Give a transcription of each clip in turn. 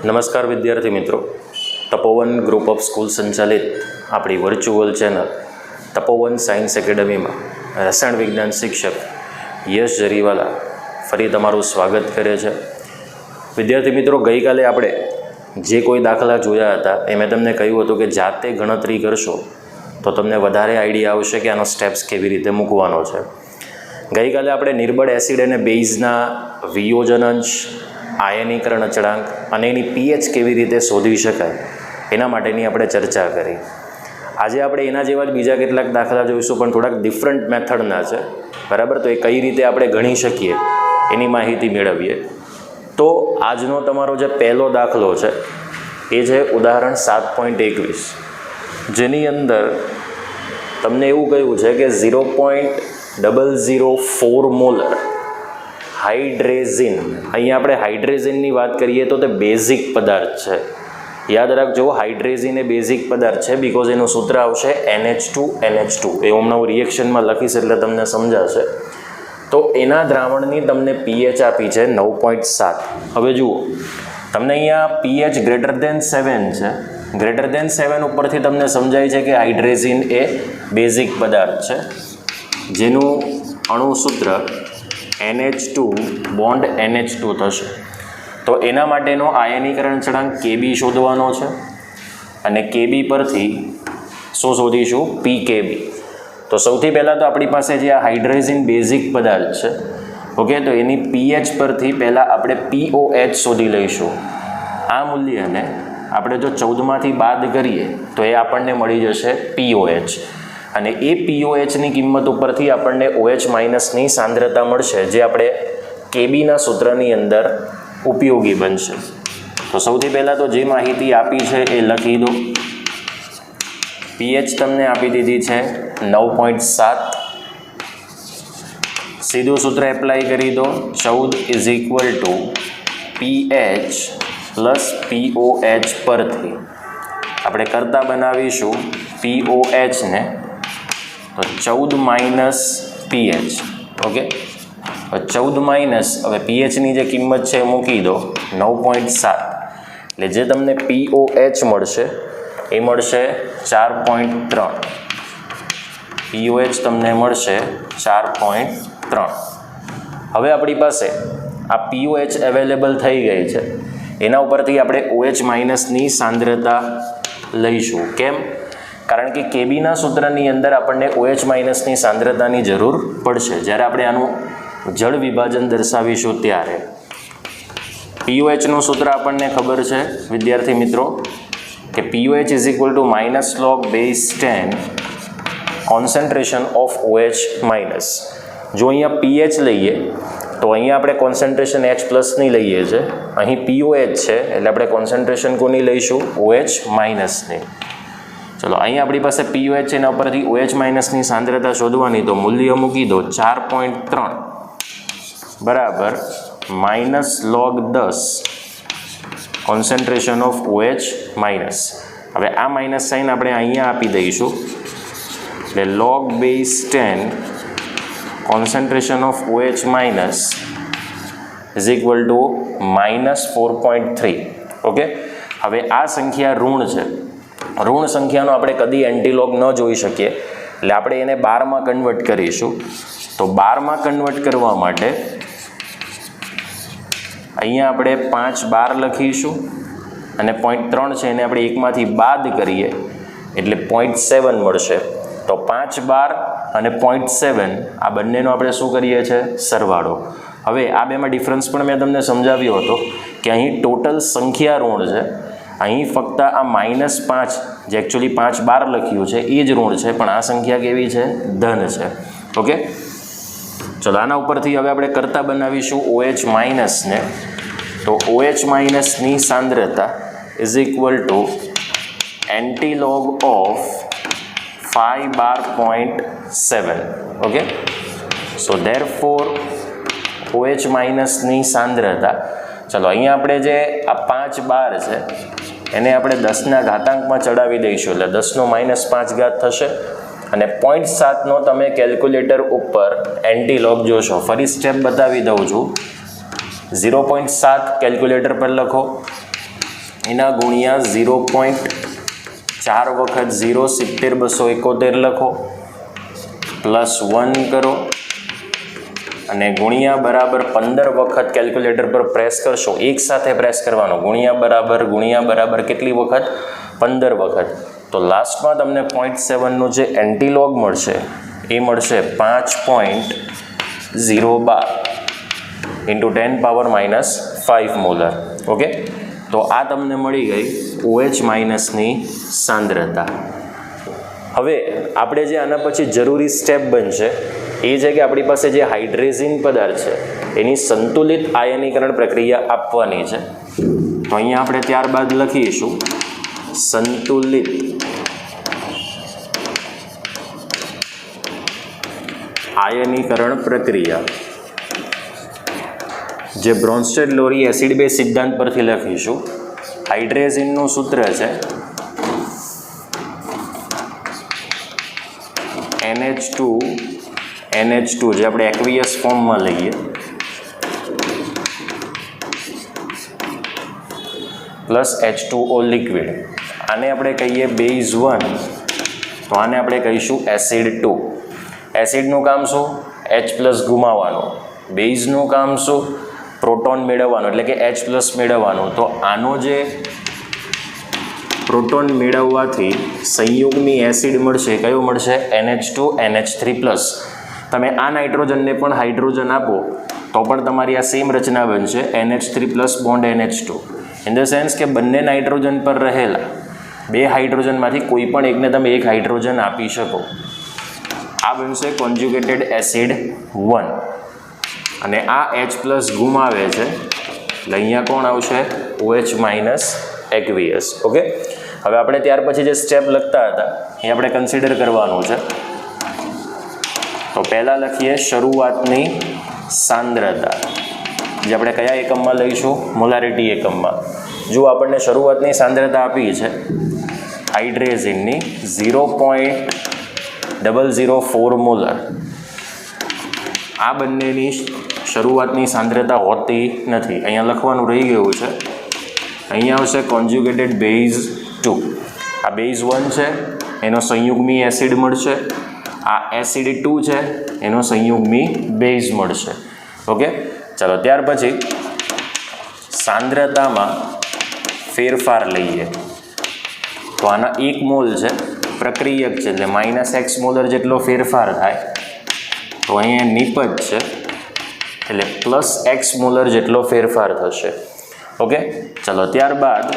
નમસ્કાર વિદ્યાર્થી મિત્રો, તપોવન ગ્રુપ ઓફ સ્કૂલ સંચાલિત આપણી વર્ચ્યુઅલ ચેનલ તપોવન સાયન્સ એકેડમીમાં રસાયણ વિજ્ઞાન શિક્ષક યશ જરીવાલા ફરી તમારું સ્વાગત કરે છે. વિદ્યાર્થી મિત્રો, ગઈકાલે આપણે જે કોઈ દાખલા જોયા હતા એ મેં તમને કહ્યું હતું કે જાતે ગણતરી કરશો તો તમને વધારે આઈડિયા આવશે કે આનો સ્ટેપ્સ કેવી રીતે મૂકવાનો છે. ગઈકાલે આપણે નિર્બળ એસિડ અને બેઝના વિયોજન અંશ, આયનીકરણ અચળાંક અને એની પીએચ કેવી રીતે શોધી શકાય એના માટેની આપણે ચર્ચા કરી. આજે આપણે એના જેવા જ બીજા કેટલાક દાખલા જોઈશું, પણ થોડાક ડિફરન્ટ મેથડના છે, બરાબર? તો એ કઈ રીતે આપણે ગણી શકીએ એની માહિતી મેળવીએ. તો આજનો તમારો જે પહેલો દાખલો છે એ છે ઉદાહરણ 7.21, જેની અંદર તમને એવું કહ્યું છે કે 0.004 મોલર હાઇડ્રેઝિન. અહીંયા આપણે હાઇડ્રેઝિનની વાત કરીએ તો તે બેઝિક પદાર્થ છે. યાદ રાખજો, હાઇડ્રેઝિન એ બેઝિક પદાર્થ છે બીકોઝ એનું સૂત્ર આવશે NH2NH2. એ હમણાં હું રિએક્શનમાં લખીશ એટલે તમને સમજાશે. તો એના દ્રાવણની તમને પીએચ આપી છે 9.7. હવે જુઓ, તમને અહીંયા પીએચ ગ્રેટર દેન 7 છે. ગ્રેટર દેન 7 ઉપરથી તમને સમજાય છે કે હાઇડ્રેઝિન એ બેઝિક પદાર્થ છે જેનું અણુ સૂત્ર NH2 બોન્ડ NH2 થશે. તો એના માટેનો આયનીકરણ અચળાંક KB શોધવાનો છે અને KB પરથી શું શોધીશું? PKB. તો સૌથી પહેલાં તો આપણી પાસે જે આ હાઇડ્રેઝિન બેઝિક પદાર્થ છે, ઓકે, તો એની પીએચ પરથી પહેલાં આપણે POH શોધી લઈશું. આ મૂલ્યને આપણે જો 14માંથી બાદ કરીએ તો એ આપણને મળી જશે POH, અને એ POHની કિંમત ઉપરથી આપણને OH માઇનસની સાંદ્રતા મળશે, જે આપણે કેબીના સૂત્રની અંદર ઉપયોગી બનશે. તો સૌથી પહેલાં તો જે માહિતી આપી છે એ લખી દો. પીએચ તમને આપી દીધી છે 9.7. સીધું સૂત્ર એપ્લાય કરી દો. 14 PH પ્લસ POH પરથી આપણે કરતા બનાવીશું POHને, તો 14 માઇનસ PH. ઓકે, 14 માઇનસ, હવે પીએચની જે કિંમત છે એ મૂકી દો 9.7, એટલે જે તમને POH મળશે એ મળશે 4.3. POH તમને મળશે 4.3. હવે આપણી પાસે આ POH અવેલેબલ થઈ ગઈ છે, એના ઉપરથી આપણે OH માઇનસની સાંદ્રતા લઈશું. કેમ? કારણ કે કેબીના સૂત્રની અંદર આપણને OH માઇનસની સાંદ્રતાની જરૂર પડશે જ્યારે આપણે આનું જળ વિભાજન દર્શાવીશું ત્યારે. POHનું સૂત્ર આપણને ખબર છે વિદ્યાર્થી મિત્રો કે POH is equal two minus log base 10 concentration of OH minus. જો અહીંયા PH લઈએ તો અહીંયા આપણે કોન્સન્ટ્રેશન H પ્લસની લઈએ છીએ, અહીં POH છે એટલે આપણે કોન્સન્ટ્રેશન કોની લઈશું? OH માઇનસની. ચલો, અહીંયા આપણી પાસે POH છે, એના ઉપરથી OH માઇનસની સાંદ્રતા શોધવાની, તો મૂલ્ય મૂકી દો 4.3 બરાબર minus log 10 concentration of OH minus. હવે આ માઇનસ સાઇન આપણે અહીંયા આપી દઈશું, એટલે log base 10 concentration of OH minus is equal two -4.3. Okay, હવે આ સંખ્યા ઋણ છે. ઋણ સંખ્યાનો આપણે કદી એન્ટીલોગ ન જોઈ શકીએ, એટલે આપણે એને 12માં કન્વર્ટ કરીશું. તો 12માં કન્વર્ટ કરવા માટે અહીંયા આપણે 5 બાર લખીશું અને 0.3 છે એને આપણે એકમાંથી બાદ કરીએ એટલે 0.7 મળશે. તો 5 બાર અને 0.7 આ બંનેનો આપણે શું કરીએ છીએ? સરવાળો. હવે આ બેમાં ડિફરન્સ પણ મેં તમને સમજાવ્યો હતો કે અહીં ટોટલ સંખ્યા ઋણ છે, અહીં ફક્ત આ -5 જે એકચ્યુઅલી 5 બાર લખ્યું છે એ જ ઋણ છે, પણ આ સંખ્યા કેવી છે? ધન છે. ઓકે, ચલો આના ઉપરથી હવે આપણે કરતા બનાવીશું OH માઇનસને. તો OH માઇનસની સાંદ્રતા is equal two antilog of 5 bar 0.7. Okay, so therefore OH માઇનસની સાંદ્રતા, ચલો અહીંયા આપણે જે આ 5 બાર છે એને આપણે 10ના ઘાતાંકમાં ચડાવી દઈશું, એટલે 10નો -5 થશે, અને 0.7નો તમે કેલ્ક્યુલેટર ઉપર એન્ટીલોગ જોશો. ફરી સ્ટેપ બતાવી દઉં છું. 0.7 કેલ્ક્યુલેટર પર લખો, એના ગુણ્યા 0.4 વખત 0 70,271 લખો, +1 કરો અને ગુણ્યા બરાબર 15 વખત કેલ્ક્યુલેટર પર પ્રેસ કરશો, એક સાથે પ્રેસ કરવાનો, ગુણ્યા બરાબર કેટલી વખત? 15 વખત. તો લાસ્ટમાં તમને 0.7નું જે એન્ટીલોગ મળશે એ મળશે 5.012 ઇન્ટુ 10⁻⁵ મોલર. ઓકે, તો આ તમને મળી ગઈ OH માઇનસની સાંદ્રતા. હવે આપણે જે આના પછી જરૂરી સ્ટેપ બનશે એ છે કે આપણી પાસે જે હાઇડ્રેઝિન પદાર્થ છે એની સંતુલિત આયનીકરણ પ્રક્રિયા આપવાની છે. તો અહીંયા આપણે ત્યારબાદ લખીશું સંતુલિત આયનીકરણ પ્રક્રિયા, જે બ્રોન્સ્ટેડ-લોરી એસિડ બેઝ સિદ્ધાંત પરથી લખીશું. હાઇડ્રેઝિનનું સૂત્ર છે NH2 જે આપણે એક્વિયસ ફોર્મમાં લઈએ પ્લસ H2O લિક્વિડ. આને આપણે કહીએ બેઝ 1, તો આને આપણે કહીશું એસિડ 2. એસિડનું કામ શું? H+ ગુમાવવાનું. બેઝનું કામ શું? પ્રોટોન મેળવવાનું, એટલે કે H+ મેળવવાનું. તો આનો જે પ્રોટોન મેળવવાથી સંયુગ્મી એસિડ મળશે, કયો મળશે? NH2 NH3+. તમે આ નાઇટ્રોજનને પણ હાઇડ્રોજન આપો તો પણ તમારી આ સેમ રચના બનશે, NH3+ bond NH2. In the sense કે બંને નાઇટ્રોજન પર રહેલા બે હાઇડ્રોજનમાંથી કોઈ પણ એકને તમે એક હાઇડ્રોજન આપી શકો. આ બનશે કોન્જ્યુગેટેડ એસિડ 1 અને આ H+ ગુમાવે છે એટલે અહીંયા કોણ આવશે? OH minus aqueous. ઓકે, હવે આપણે ત્યાર પછી જે સ્ટેપ લખતા હતા એ આપણે કન્સિડર કરવાનું છે. તો પહેલાં લખીએ શરૂઆતની સાંદ્રતા, જે આપણે કયા એકમમાં લઈશું? મોલારિટી એકમમાં. જો આપણને શરૂઆતની સાંદ્રતા આપી છે હાઇડ્રેઝિનની 0.004 મોલર. આ બંનેની શરૂઆતની સાંદ્રતા હોતી નથી, અહીંયા લખવાનું રહી ગયું છે. અહીંયા આવશે કોન્જ્યુગેટેડ બેઝ 2. આ બેઝ 1 છે એનો સંયુગ્મી એસિડ મળશે, આ એસિડ 2 છે એનો સંયુગ્મી બેઝ મળશે. ઓકે, ચાલો ત્યાર પછી સાંદ્રતામાં ફેરફાર લઈએ. તો આના 1 મોલ છે, પ્રક્રિયક છે એટલે -x મોલર જેટલો ફેરફાર થાય. તો અહીંયા નિપજ છે એટલે +x મોલર જેટલો ફેરફાર થશે. ઓકે, ચલો ત્યારબાદ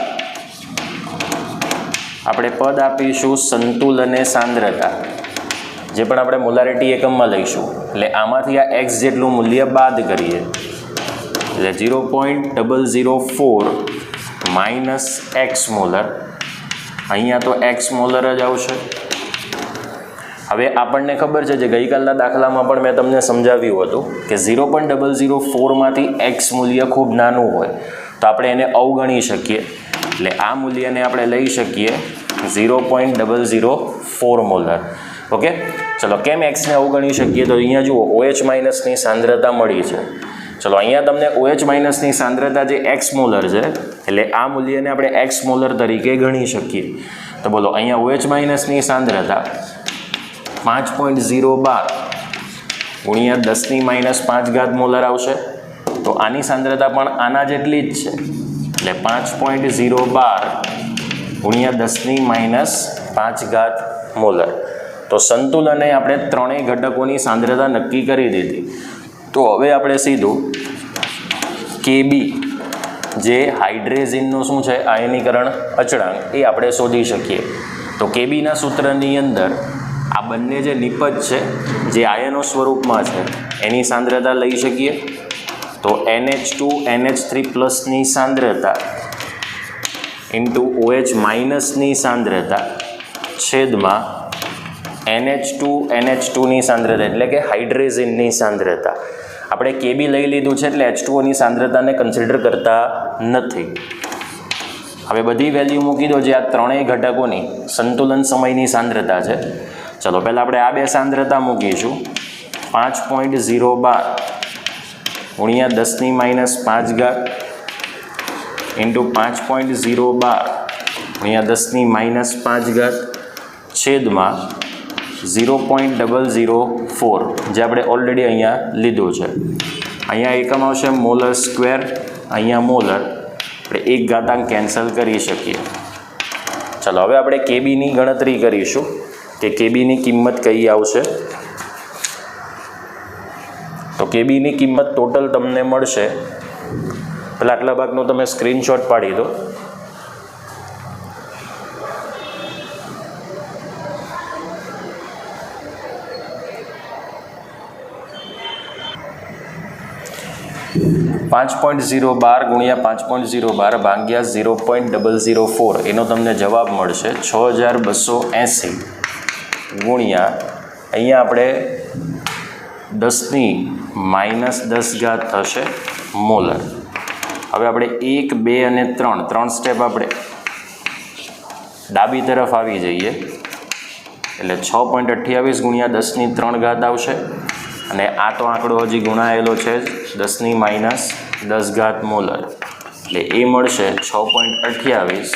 આપણે પદ આપીશું સંતુલને સાંદ્રતા, જે પણ આપણે મોલારિટી એકમમાં લઈશું. એટલે આમાંથી આ x જેટલું મૂલ્ય બાદ કરીએ એટલે 0.004 - x મોલર. અહીંયા તો x મોલર જ આવશે. હવે આપણને ખબર છે, જે ગઈકાલના દાખલામાં પણ મેં તમને સમજાવ્યું હતું કે 0.004માંથી x મૂલ્ય ખૂબ નાનું હોય તો આપણે એને અવગણી શકીએ. એટલે આ મૂલ્યને આપણે લઈ શકીએ 0.004 મોલર. ઓકે, ચલો કેમ એક્સને અવગણી શકીએ? તો અહીંયા જુઓ OH માઇનસની સાંદ્રતા મળી છે. ચલો અહીંયા તમને OH માઇનસની સાંદ્રતા જે x મોલર છે એટલે આ મૂલ્યને આપણે x મોલર તરીકે ગણી શકીએ. તો બોલો અહીંયા OH માઇનસની સાંદ્રતા 5.012 ગુણ્યા 10⁻⁵ મોલર આવશે. તો આની સાંદ્રતા પણ આના જેટલી જ છે એટલે 5.012 ગુણ્યા 10⁻⁵ મોલર. તો સંતુલને આપણે ત્રણેય ઘટકોની સાંદ્રતા નક્કી કરી દીધી. તો હવે આપણે સીધું Kb, જે હાઇડ્રેઝિનનું શું છે? આયનીકરણ અચળાંક, એ આપણે શોધી શકીએ. તો Kbના સૂત્રની અંદર આ બંને જે નિપજ છે જે આયનો સ્વરૂપમાં છે એની સાંદ્રતા લઈ શકીએ. તો NH2 NH3+ની સાંદ્રતા ઇન્ટુ OH માઇનસની સાંદ્રતા છેદમાં NH2 NH2ની સાંદ્રતા, એટલે કે હાઇડ્રેઝિનની સાંદ્રતા. આપણે Kb લઈ લીધું છે એટલે H2Oની સાંદ્રતાને કન્સિડર કરતા નથી. હવે બધી વેલ્યુ મૂકી દો જે આ ત્રણેય ઘટકોની સંતુલન સમયની સાંદ્રતા છે. ચલો પહેલાં આપણે આ બે સાંદ્રતા મૂકીશું. 5.012 ગુણ્યા 10⁻⁵ ઇન્ટુ 5.012 અહીંયા 10⁻⁵ છેદમાં 0.004 જે આપણે ઓલરેડી અહીંયા લીધું છે. અહીંયા એકમ આવશે મોલર સ્ક્વેર, અહીંયા મોલર, આપણે એક ઘાતાંક કેન્સલ કરી શકીએ. ચાલો હવે આપણે કેબીની ગણતરી કરીશું કે કેબીની કિંમત કઈ આવશે. તો કેબીની કિંમત ટોટલ તમને મળશે, પહેલાં આટલા ભાગનો તમે સ્ક્રીનશોટ પાડી દો. $5.012 ગુણ્યા 5.012 ભાગ્યા 0.004 એનો તમને જવાબ મળશે 6280 ગુણ્યા અહીંયા આપણે 10⁻⁻10 થશે મોલર. હવે આપણે 1, 2 અને 3 સ્ટેપ આપણે ડાબી તરફ આવી જઈએ એટલે 6.28 ગુણ્યા 10⁻³ આવશે અને આ તો આંકડો હજી ગુણાયેલો છે જ 10⁻10 મોલર એટલે એ મળશે 6.28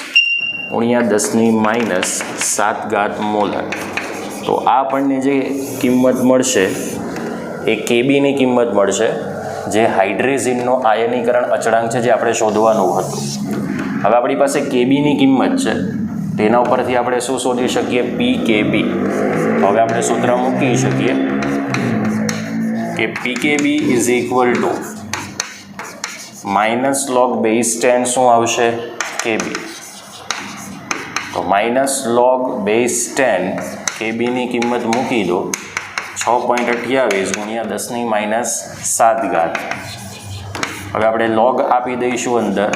ગુણ્યા 10⁻7 મોલર. તો આ આપણને જે કિંમત મળશે એ કેબીની કિંમત મળશે, જે હાઇડ્રેઝિનનો આયનીકરણ અચળાંક છે જે આપણે શોધવાનું હતું. હવે આપણી પાસે કેબીની કિંમત છે, તેના ઉપરથી આપણે શું શોધી શકીએ? પીકેબી. તો હવે આપણે સૂત્ર મૂકી શકીએ કે pKb is equal to -log base 10 શું આવશે? કેબી. તો -log બેઝ 10 કેબીની કિંમત મૂકી દો 6.28 ગુણ્યા 10⁻7. હવે આપણે લોગ આપી દઈશું અંદર,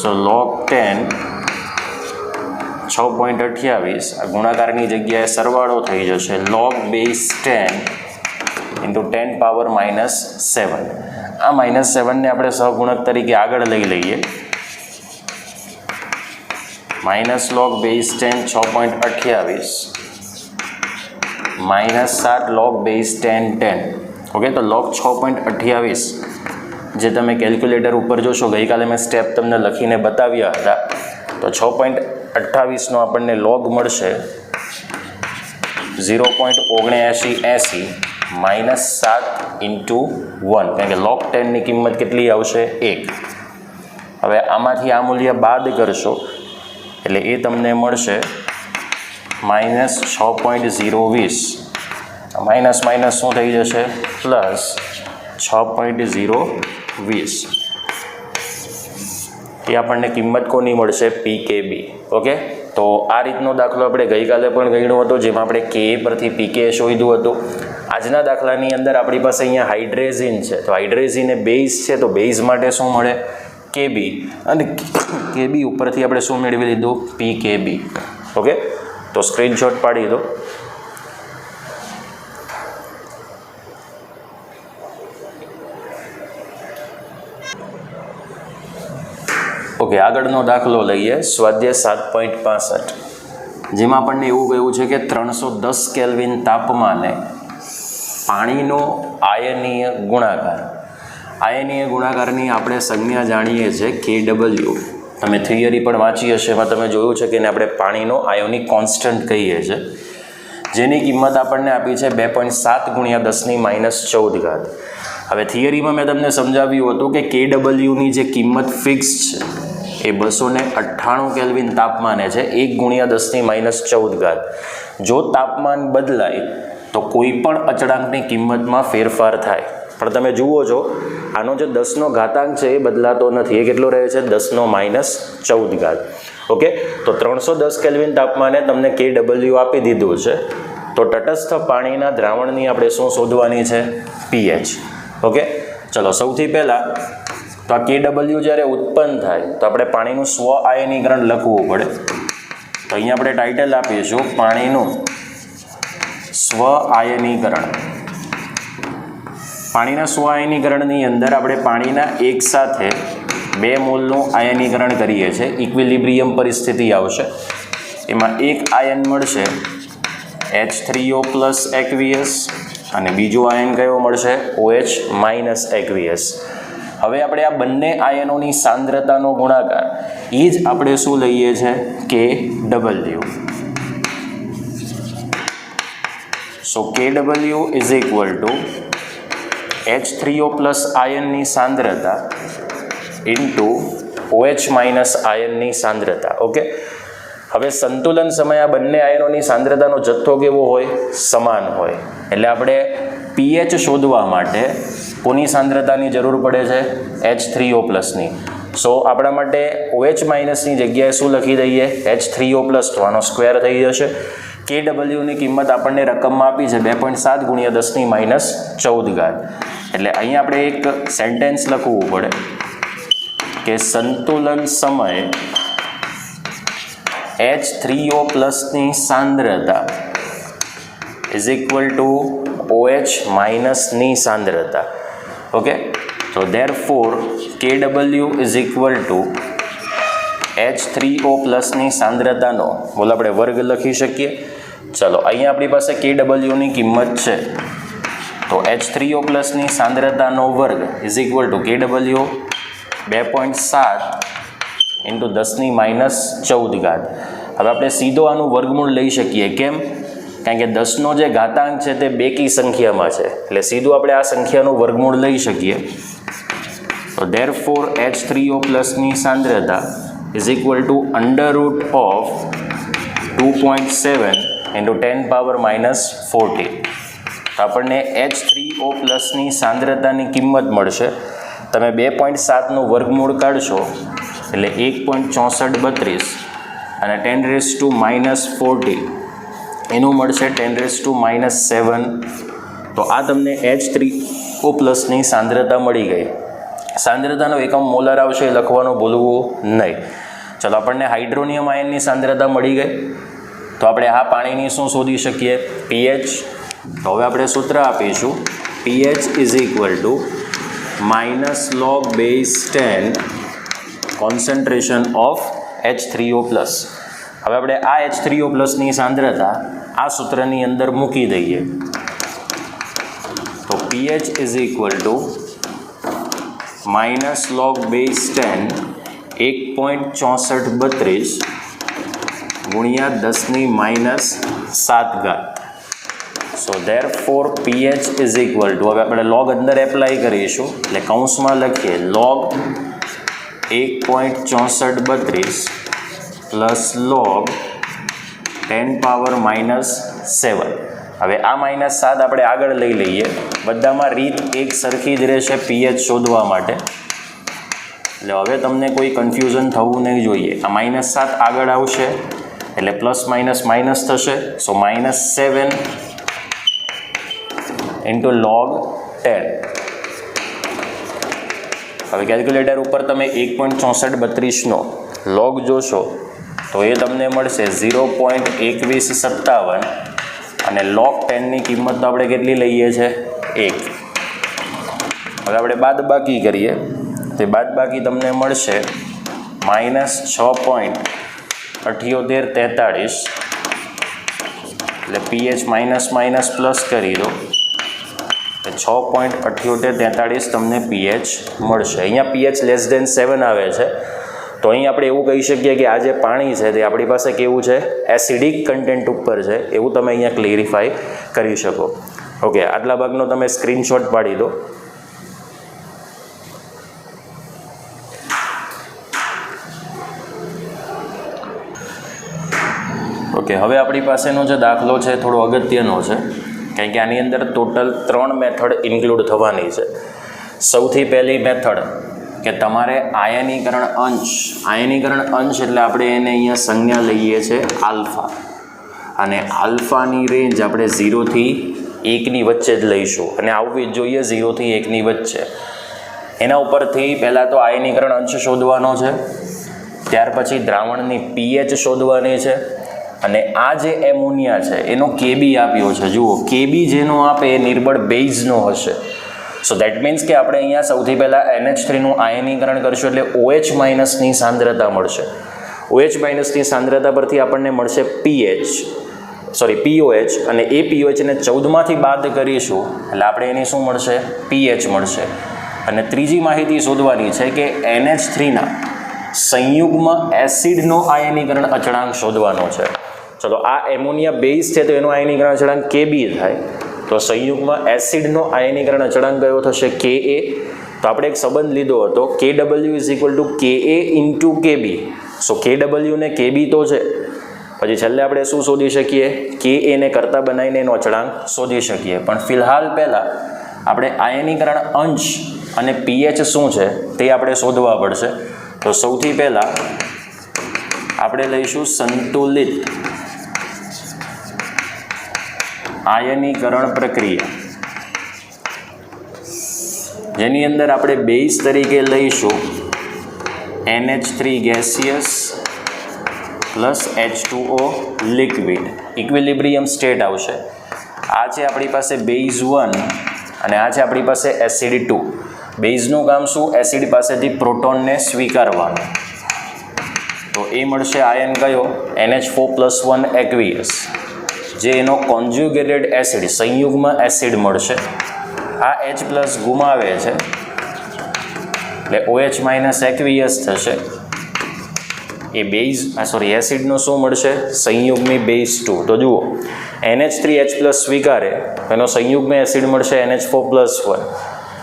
સો log 10 6.28 આ ગુણાકારની જગ્યાએ સરવાળો થઈ જશે log બેઝ 10 ઇન્ટુ 10⁻⁻7. આ -7ને આપણે સહગુણક તરીકે આગળ લઈ લઈએ. -log base 10 6.28 -7 log base 10 okay. તો log 6.28 જે તમે કેલ્ક્યુલેટર ઉપર જોશો, ગઈકાલે મેં સ્ટેપ તમને લખીને બતાવ્યા હતા, તો 6.28નો આપણને લોગ મળશે 0.7980 -7 ઇન્ટુ 1, કારણ કે log 10ની કિંમત કેટલી આવશે? 1. હવે આમાંથી આ મૂલ્ય બાદ કરશો એટલે એ તમને મળશે -6.020. માઇનસ માઇનસ શું થઈ જશે? પ્લસ 6.020. એ આપણને કિંમત કોની મળશે? પીકેબી. ઓકે. તો આ રીતનો દાખલો આપણે ગઈકાલે પણ ગણ્યો હતો, જેમાં આપણે કે પરથી પીકે શોધ્યું હતું. આજના દાખલાની અંદર આપણી પાસે અહીંયા હાઇડ્રેઝિન છે, તો હાઇડ્રેઝિન એ બેઝ છે, તો બેઝ માટે શું મળે? કેબી. અને કેબી ઉપરથી આપણે શું મેળવી લીધું? પીકેબી. ઓકે. તો સ્ક્રીનશોટ પાડી દો. ઓકે, આગળનો દાખલો લઈએ, સ્વાધ્યાય 7.65, જેમાં આપણને એવું કહ્યું છે કે 310 કેલ્વિન તાપમાને પાણીનો આયનીય ગુણાકાર. આયનીય ગુણાકારની આપણે સંજ્ઞા જાણીએ છીએ KW. તમે થિયરી પણ વાંચી હશે, એમાં તમે જોયું છે કે એને આપણે પાણીનો આયોનિક કોન્સ્ટન્ટ કહીએ છીએ, જેની કિંમત આપણને આપી છે 2.7 ગુણ્યા 10⁻14. હવે થિયરીમાં મેં તમને સમજાવ્યું હતું કે KWની જે કિંમત ફિક્સ છે એ 298 કેલ્વિન તાપમાને છે, 1 ગુણ્યા 10⁻14. જો તાપમાન બદલાય તો કોઈ પણ અચળાંકની કિંમતમાં ફેરફાર થાય, પણ તમે જુઓ છો આનો જે 10નો ઘાતાંક છે એ બદલાતો નથી. એ કેટલો રહે છે? 10⁻14. ઓકે. તો 310 કેલ્વિન તાપમાને તમને KW આપી દીધું છે, તો તટસ્થ પાણીના દ્રાવણની આપણે શું શોધવાની છે? pH. ઓકે. ચલો, સૌથી પહેલાં તો આ KW જ્યારે ઉત્પન્ન થાય તો આપણે પાણીનું સ્વ આયનીકરણ લખવું પડે. તો અહીંયા આપણે ટાઇટલ આપીશું પાણીનું સ્વ આયનીકરણ. પાણીના સ્વ આયનીકરણની અંદર આપણે પાણીના એક સાથે 2 મોલનું આયનીકરણ કરીએ છીએ. ઇક્વિલિબ્રિયમ પરિસ્થિતિ આવશે, એમાં એક આયન મળશે H3O પ્લસ એક્વિયસ અને બીજો આયન કયો મળશે? OH minus aqueous. હવે આપણે આ બંને આયનોની સાંદ્રતાનો ગુણાકાર એ જ આપણે શું લઈએ છે KW. So KW is equal to H3O plus આયનની સાંદ્રતા ઇન્ટુ OH માઇનસ આયનની સાંદ્રતા. ઓકે, હવે સંતુલન સમયે આ બંને આયનોની સાંદ્રતાનો જથ્થો કેવો હોય? સમાન હોય. એટલે આપણે pH શોધવા માટે કોની સાંદ્રતાની જરૂર પડે છે? H3O પ્લસની. સો આપણા માટે OH માઇનસની જગ્યાએ શું લખી દઈએ? H3O પ્લસ, તો આનો સ્ક્વેર થઈ જશે. KWની કિંમત આપણને રકમમાં આપી છે 2.7 ગુણ્યા 10⁻14. એટલે અહીંયા આપણે એક સેન્ટેન્સ લખવું પડે કે સંતુલન સમયે H3O પ્લસની સાંદ્રતા ઇઝ ઇક્વલ ટુ OH માઇનસની સાંદ્રતા. ઓકે, તો therefore KW is equal to H3O પ્લસની સાંદ્રતાનો બોલ આપણે વર્ગ લખી શકીએ. ચલો, અહીંયા આપણી પાસે KWની કિંમત છે, તો H3O પ્લસની સાંદ્રતાનો વર્ગ is equal two KW 2.7 into 10⁻14. હવે આપણે સીધો આનું વર્ગમૂળ લઈ શકીએ. કેમ? કારણ કે 10નો જે ઘાતાંક છે તે બેકી સંખ્યામાં છે, એટલે સીધું આપણે આ સંખ્યાનું વર્ગમૂળ લઈ શકીએ. તો ધેરફોર H3O પ્લસની સાંદ્રતા is equal two under root of 2.7 into 10⁻14. તો આપણને H3O પ્લસની સાંદ્રતાની કિંમત મળશે. તમે 2.7નું વર્ગમૂળ કાઢશો એટલે 1.6432 અને 10⁻14 એનું મળશે 10⁻7. તો આ તમને H3O પ્લસની સાંદ્રતા મળી ગઈ. સાંદ્રતાનો એકમ મોલર આવશે, એ લખવાનું ભૂલવું નહીં. ચલો, આપણને હાઇડ્રોનિયમ આયનની સાંદ્રતા મળી ગઈ. તો આપણે આ પાણીની શું શોધી શકીએ? pH. તો હવે આપણે સૂત્ર આપીશું pH is equal to -log base 10 concentration of H3O plus. હવે આપણે આ H3O પ્લસની સાંદ્રતા આ સૂત્રની અંદર મૂકી દઈએ. તો pH is equal to -log base 10 1.6432 ગુણ્યા 10⁻7. So therefore pH is equal to, હવે આપણે લોગ અંદર એપ્લાય કરીશું એટલે કૌંસમાં લખીએ log 1.6432 પ્લસ log 10⁻7. હવે આ -7 આપણે આગળ લઈ લઈએ. બધામાં રીત એક સરખી જ રહેશે pH શોધવા માટે, એટલે હવે તમને કોઈ કન્ફ્યુઝન થવું નહીં જોઈએ. આ -7 આગળ આવશે એટલે પ્લસ માઇનસ થશે. સો -7 ઇન્ટુ log 10. હવે કેલ્ક્યુલેટર ઉપર તમે 1.6432નો લોગ જોશો તો એ તમને મળશે 0.2157 અને log 10ની કિંમત તો આપણે કેટલી લઈએ છે? 1. હવે આપણે બાદબાકી કરીએ, તે બાદબાકી તમને મળશે -6.7843. એટલે pH માઇનસ પ્લસ કરી દો, 6.7843 તમને pH મળશે. અહીંયા pH <7 આવે છે, તો અહીં આપણે એવું કહી શકીએ કે આ જે પાણી છે તે આપણી પાસે કેવું છે? એસિડિક કન્ટેન્ટ ઉપર છે, એવું તમે અહીંયા ક્લિયરિફાઈ કરી શકો. ઓકે, આટલા ભાગનો તમે સ્ક્રીનશોટ પાડી દો. ઓકે, હવે આપણી પાસેનો જે દાખલો છે થોડો અગત્યનો છે, કારણ કે આની અંદર ટોટલ 3 મેથડ ઇન્ક્લુડ થવાની છે. સૌથી પહેલી મેથડ કે તમારે આયનીકરણ અંશ એટલે આપણે એને અહીંયા સંજ્ઞા લઈએ છીએ આલ્ફા, અને આલ્ફાની રેન્જ આપણે 0 થી 1ની વચ્ચે જ લઈશું, અને આવવી જ જોઈએ 0 થી 1ની વચ્ચે. એના ઉપરથી પહેલાં તો આયનીકરણ અંશ શોધવાનો છે, ત્યાર પછી દ્રાવણની pH શોધવાની છે, અને આ જે એમોનિયા છે એનો KB આપ્યો છે. જુઓ, KB જેનો આપે એ નિર્બળ બેઝનો હશે. સો દેટ મીન્સ કે આપણે અહીંયા સૌથી પહેલાં NH3નું આયનીકરણ કરશું એટલે OH માઇનસની સાંદ્રતા મળશે. OH માઇનસની સાંદ્રતા પરથી આપણને મળશે POH, અને એ POH ને 14માંથી બાદ કરીશું એટલે આપણે એની શું મળશે? pH મળશે. અને ત્રીજી માહિતી શોધવાની છે કે NH3ના સંયુગ્મ એસિડનો આયનીકરણ અચળાંક શોધવાનો છે. ચલો, આ એમોનિયા બેઝ છે તો એનો આયનીકરણ અચળાંક Kb થાય. તો સંયુગ્મ એસિડનો આયનીકરણ અચળાંક કયો થશે? Ka. તો આપણે એક સંબંધ લીધો હતો Kw is equal two Ka into Kb. So Kw ને Kb તો છે, પછી છેલ્લે આપણે શું શોધી શકીએ? Ka ને કરતા બનાવીને એનો અચળાંક શોધી શકીએ. પણ ફિલહાલ પહેલાં આપણે આયનીકરણ અંશ અને pH શું છે તે આપણે શોધવા પડશે. તો સૌથી પહેલાં આપણે લઈશું સંતુલિત આયનીકરણ પ્રક્રિયા, જેની અંદર આપણે બેઝ તરીકે લઈશું NH3 gaseous plus H2O liquid. Equilibrium state આવશે. આ છે આપણી પાસે બેઝ 1 અને આ છે આપણી પાસે એસિડ 2. બેઝનું કામ શું? એસિડ પાસેથી પ્રોટોનને સ્વીકારવાનું. તો એ મળશે આયન કયો? NH4+1 એક્વિયસ, જે એનો કોન્જ્યુગેટેડ એસિડ સંયુગ્મ એસિડ મળશે. આ H+ ગુમાવે છે એટલે OH- એક્વિયસ થશે. એ બેઝ એસિડનો શું મળશે? સંયુગ્મી બેઝ 2. તો જુઓ, NH3H+ સ્વીકારે એનો સંયુગ્મ એસિડ મળશે NH4+1,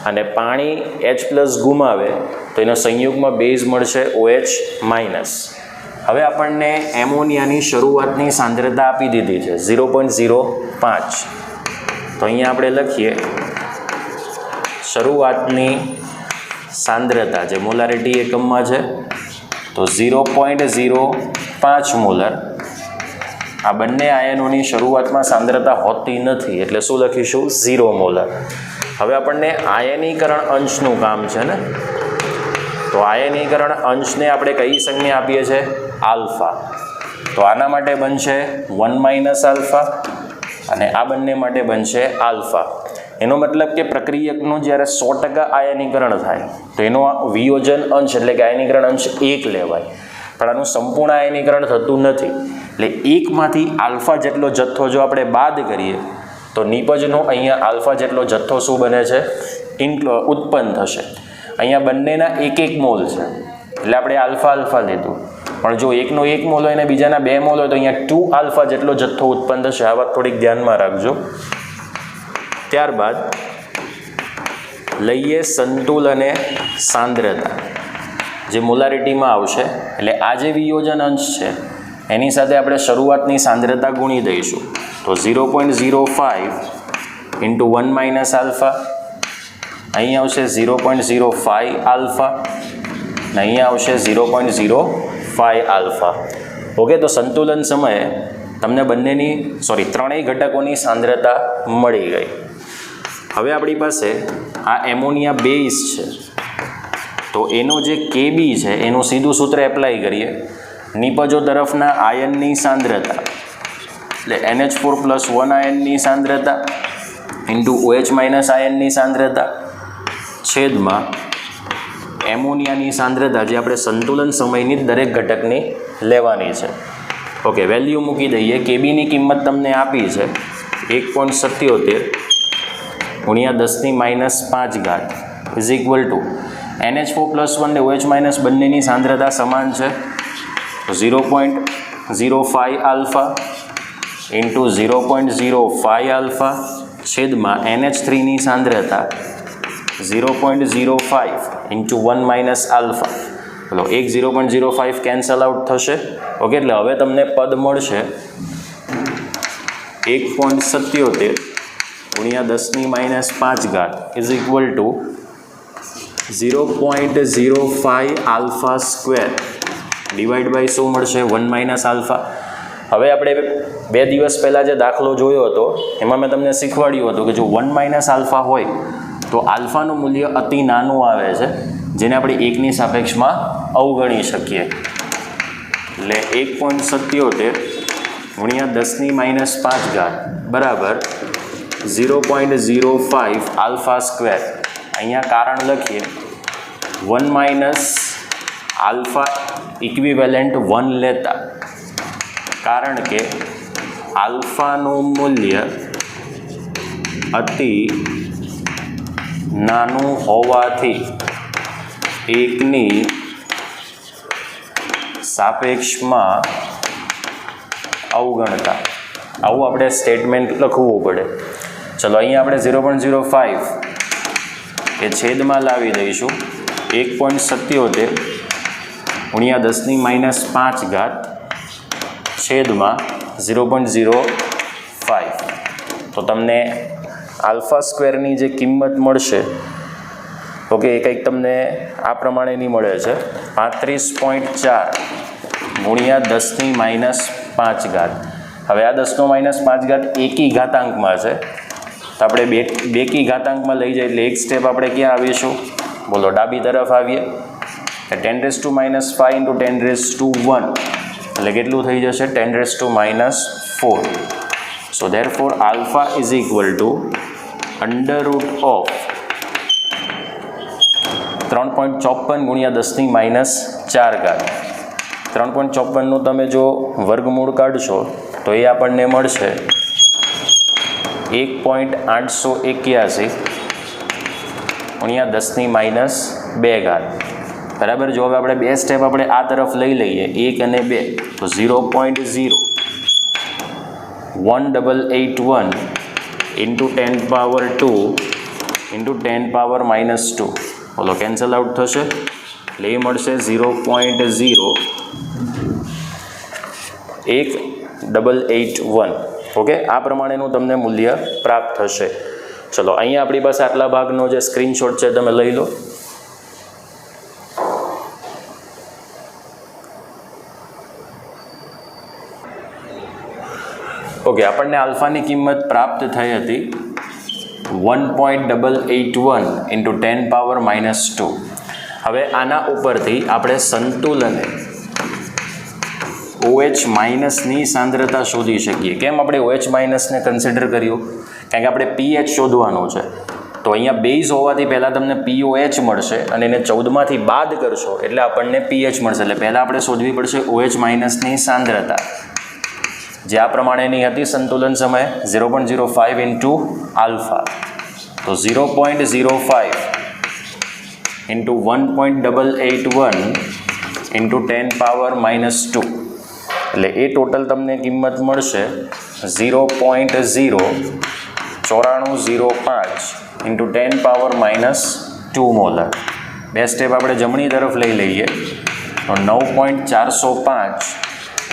અને પાણી H+ ગુમાવે તો એનો સંયુગ્મ બેઝ મળશે OH-. હવે આપણને એમોનિયાની શરૂઆતની સાંદ્રતા આપી દીધી છે 0.05. તો અહીંયા આપણે લખીએ શરૂઆતની સાંદ્રતા, જે મોલારિટી એકમમાં છે, તો 0.05 મોલર. આ બંને આયનોની શરૂઆતમાં સાંદ્રતા હોતી નથી એટલે શું લખીશું? 0 મોલર. હવે આપણને આયનીકરણ અંશનું કામ છે ને, તો આયનીકરણ અંશને આપણે કઈ સંજ્ઞા આપીએ છીએ? આલ્ફા. તો આના માટે બનશે 1 - આલ્ફા અને આ બંને માટે બનશે આલ્ફા. એનો મતલબ કે પ્રક્રિયકનું જ્યારે 100% આયનીકરણ થાય તો એનો વિયોજન અંશ એટલે કે આયનીકરણ અંશ 1 લેવાય, પણ આનું સંપૂર્ણ આયનીકરણ થતું નથી. એટલે 1માંથી આલ્ફા જેટલો જથ્થો જો આપણે બાદ કરીએ તો નિપજનો અહીંયા આલ્ફા જેટલો જથ્થો શું બને છે? ઉત્પન્ન થશે. અહીંયા બંનેના 1 મોલ છે એટલે આપણે આલ્ફા લીધું, પણ જો એકનો 1 મોલ હોય ને બીજાના 2 મોલ હોય તો અહીંયા 2 આલ્ફા જેટલો જથ્થો ઉત્પન્ન થશે. આ વાત થોડીક ધ્યાનમાં રાખજો. ત્યારબાદ લઈએ સંતુલને સાંદ્રતા, જે મોલારિટીમાં આવશે. એટલે આ જે વિયોજન અંશ છે એની સાથે આપણે શરૂઆતની સાંદ્રતા ગુણી દઈશું. તો 0.05 ઇન્ટુ 1 - આલ્ફા, અહીંયા આવશે 0.05 આલ્ફા અને અહીંયા આવશે 0.05 આલ્ફા. ઓકે, તો સંતુલન સમયે તમને ત્રણેય ઘટકોની સાંદ્રતા મળી ગઈ. હવે આપણી પાસે આ એમોનિયા બેઝ છે તો એનો જે Kb છે એનું સીધું સૂત્ર એપ્લાય કરીએ. નિપજો તરફના આયનની સાંદ્રતા એટલે NH4+1 આયનની સાંદ્રતા ઇન્ટુ OH- આયનની સાંદ્રતા છેદમાં એમોનિયાની સાંદ્રતા, જે આપણે સંતુલન સમયની દરેક ઘટકની લેવાની છે. ઓકે, વેલ્યુ મૂકી દઈએ. Kbની કિંમત તમને આપી છે 1.77 ગુણ્યા 10⁻⁵ ઇઝ ઇક્વલ ટુ NH4+1 ને OH- બંનેની સાંદ્રતા સમાન છે, તો 0.05 આલ્ફા ઇન્ટુ 0.05 આલ્ફા છેદમાં NH3ની સાંદ્રતા 0.05 ઇન્ટુ 1 - આલ્ફા. બોલો, 0.05 કેન્સલ આઉટ થશે. ઓકે, એટલે હવે તમને પદ મળશે 1.77 ગુણ્યા 10⁻⁵ is equal to 0.05 alpha square divide by શું મળશે? 1 - આલ્ફા. હવે આપણે 2 દિવસ પહેલાં જે દાખલો જોયો હતો એમાં મેં તમને શીખવાડ્યું હતું કે જો 1 - આલ્ફા હોય તો આલ્ફાનું મૂલ્ય અતિ નાનું આવે છે, જેને આપણે 1ની સાપેક્ષમાં અવગણી શકીએ. એટલે 1.77 ગુણ્યા 10⁻⁵ બરાબર 0.05 આલ્ફા સ્ક્વેર. અહીંયા કારણ લખીએ 1 - આલ્ફા ઇક્વિવેલન્ટ 1 લેતા, કારણ કે આલ્ફાનું મૂલ્ય અતિ નાનું હોવાથી એકની સાપેક્ષમાં અવગણતા, આવું આપણે સ્ટેટમેન્ટ લખવું પડે. ચલો અહીંયા આપણે 0.05 એ છેદમાં લાવી દઈશું. 1.77 ગુણ્યા 10⁻⁵ છેદમાં 0.05. તો તમને આલ્ફા સ્ક્વેરની જે કિંમત મળશે, ઓકે, એ કંઈક તમને આ પ્રમાણેની મળે છે 35.4 ગુણ્યા 10⁻⁵. હવે આ 10⁻⁵ એકી ઘાતાંકમાં છે, તો આપણે બેકી ઘાતાંકમાં લઈ જાય એટલે એક સ્ટેપ આપણે ક્યાં આવીશું? બોલો, ડાબી તરફ આવીએ. 10⁻⁵ × 10⁻⁴ એટલે કેટલું થઈ જશે? 10⁻⁴. So therefore alpha is equal to √3.54 ગુણ્યા 10⁻⁴. 3.54નું તમે જો વર્ગમૂળ કાઢશો તો એ આપણને મળશે 1.881 ગુણ્યા 10⁻². બરાબર. જો હવે આપણે બે સ્ટેપ આપણે આ તરફ લઈ લઈએ, 1 અને 2, તો 0.01881 × 10⁻² × 10⁻². બોલો, કેન્સલ આઉટ થશે એટલે એ મળશે 0.01881. ઓકે, આ પ્રમાણેનું તમને મૂલ્ય પ્રાપ્ત થશે. ચલો, અહીંયા આપણી પાસે આટલા ભાગનો જે સ્ક્રીનશોટ છે તમે લઈ લો. ઓકે, આપણને આલ્ફાની કિંમત પ્રાપ્ત થઈ હતી 1.881 × 10⁻². હવે આના ઉપરથી આપણે સંતુલને OH માઇનસની સાંદ્રતા શોધી શકીએ. કેમ આપણે OH માઇનસને કન્સિડર કર્યું? કારણ કે આપણે pH શોધવાનું છે. તો અહીંયા બેઝ હોવાથી પહેલાં તમને POH મળશે અને એને 14માંથી બાદ કરશો એટલે આપણને pH મળશે. એટલે પહેલાં આપણે શોધવી પડશે OH માઇનસની સાંદ્રતા, જે આ પ્રમાણેની હતી સંતુલન સમયે 0.05 × આલ્ફા. તો 0.05 × 1.881 × 10⁻². એટલે એ ટોટલ તમને કિંમત મળશે 0.09405 × 10⁻² મોલર. બે સ્ટેપ આપણે જમણી તરફ લઈ લઈએ તો 9.405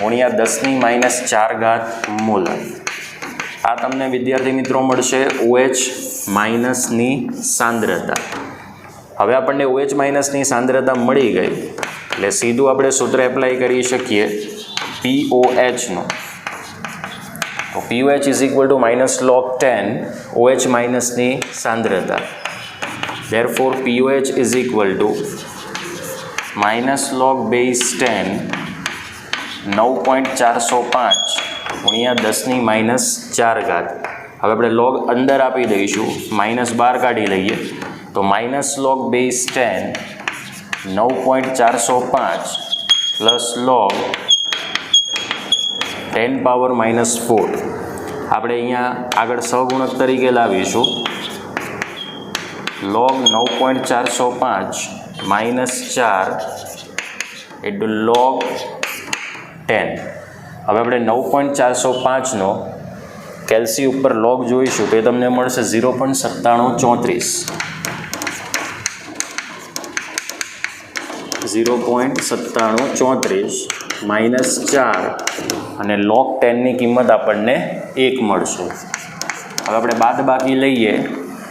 ગુણ્યા 10⁻⁴ મોલર. આ તમને વિદ્યાર્થી મિત્રો મળશે OH માઇનસની સાંદ્રતા. હવે આપણને OH માઇનસની સાંદ્રતા મળી ગઈ એટલે સીધું આપણે સૂત્ર એપ્લાય કરી શકીએ POHનું. તો POH is equal two -log10 OH માઇનસની સાંદ્રતા. Therefore POH is equal two -log10 9.405 ગુણ્યા 10⁻⁴. હવે આપણે લોગ અંદર આપી દઈશું, માઇનસ બહાર કાઢી લઈએ તો -log10 9.405 +log 10⁻⁴. આપણે અહીંયા આગળ સહગુણક તરીકે લાવીશું log 9.405 -4 × log 10. હવે આપણે 9.405નો કેલ્સી ઉપર લોગ જોઈશું તો એ તમને મળશે 0.9734. 0.9734 -4 અને log 10ની કિંમત આપણને 1 મળશે. હવે આપણે બાદબાકી લઈએ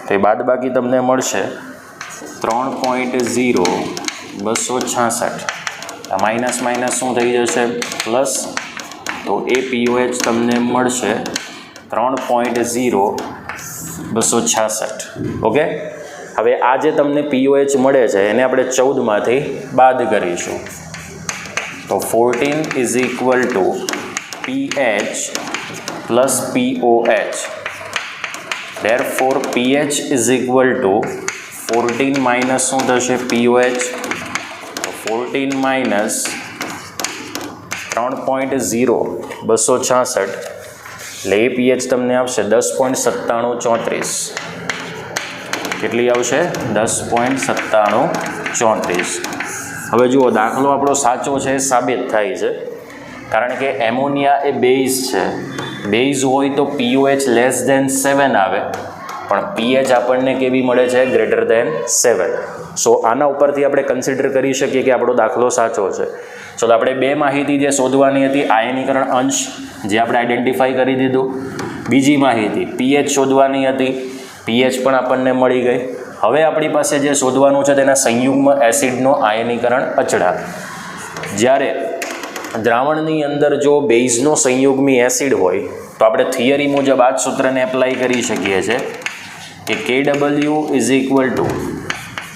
તો એ બાદબાકી તમને મળશે 3.0266. માઇનસ માઇનસ શું થઈ જશે? પ્લસ. તો એ POH તમને મળશે 3.0266. ઓકે, હવે આ જે તમને POH મળે છે એને આપણે 14માંથી બાદ કરીશું. તો 14 is equal two pH plus POH. Therefore pH is equal two 14 minus શું થશે? POH. 14 માઇનસ 3.0266 એટલે એ pH તમને આપશે 10.9734. કેટલી આવશે 10.9734. હવે જુઓ દાખલો આપણો સાચો છે સાબિત થાય છે, કારણ કે એમોનિયા એ બેઝ છે. બેઝ હોય તો POH લેસ ધેન 7 આવે, પણ પીએચ આપણને કેવી મળે છે ગ્રેટર ધેન 7. સો આના ઉપરથી આપણે કન્સિડર કરી શકીએ કે આપણો દાખલો સાચો છે. સો આપણે બે માહિતી જે શોધવાની હતી, આયનીકરણ અંશ જે આપણે આઈડેન્ટિફાઈ કરી દીધું, બીજી માહિતી પીએચ શોધવાની હતી, પીએચ પણ આપણને મળી ગઈ. હવે આપણી પાસે જે શોધવાનું છે તેના સંયુગ્મ એસિડનો આયનીકરણ અચળાંક. જ્યારે દ્રાવણની અંદર જો બેઝનો સંયુગ્મી એસિડ હોય તો આપણે થિયરી મુજબ આ જ સૂત્રને એપ્લાય કરી શકીએ છીએ કે KW is equal two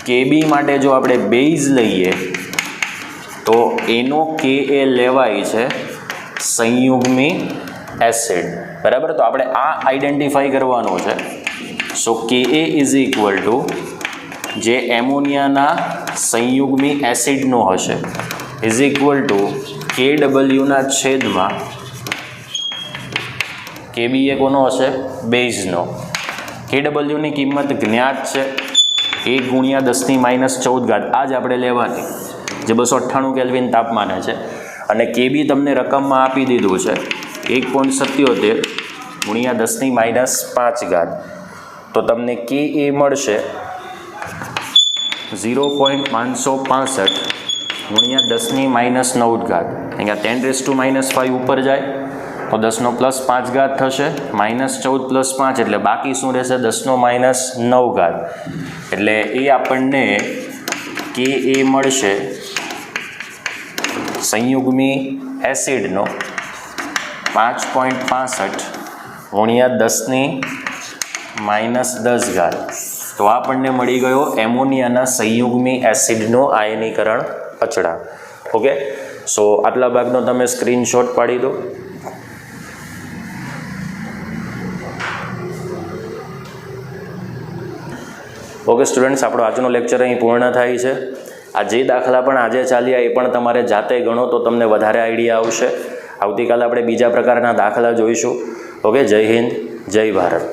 KB માટે જો આપણે બેઝ લઈએ તો એનો Ka લેવાય છે સંયુગ્મી એસિડ, બરાબર. તો આપણે આ આઈડેન્ટિફાઈ કરવાનું છે. સો Ka ઇઝ ઇક્વલ ટુ જે એમોનિયાના સંયુગ્મી એસિડનો હશે ઇઝ ઇક્વલ ટુ KWના છેદમાં KB એ કોનો હશે બેઝનો. KWની કિંમત જ્ઞાત છે 1 ગુણ્યા 10⁻14 આ જ આપણે લેવાની, જે 298 કેલ્વિન તાપમાને છે. અને KB તમને રકમમાં આપી દીધું છે 1.77 ગુણ્યા 10⁻5, તો તમને Ka મળશે 0.565 ગુણ્યા 10⁻9. અહીંયા 10⁻5 ઉપર જાય તો 10⁻5 થશે, -14 + 5 એટલે બાકી શું રહેશે 10⁻9. એટલે એ આપણને Ka મળશે સંયુગ્મી એસિડનો 5.65 ગુણ્યા 10⁻10. તો આપણને મળી ગયો એમોનિયાના સંયુગ્મી એસિડનો આયનીકરણ અચળાંક. ઓકે, સો આટલા ભાગનો તમે સ્ક્રીનશોટ પાડી દો. ઓકે સ્ટુડન્ટ્સ, આપણો આજનો લેક્ચર અહીં પૂર્ણ થાય છે. આ જે દાખલા પણ આજે ચાલ્યા એ પણ તમારે જાતે ગણો તો તમને વધારે આઈડિયા આવશે. આવતીકાલે આપણે બીજા પ્રકારના દાખલા જોઈશું. ઓકે, જય હિન્દ, જય ભારત.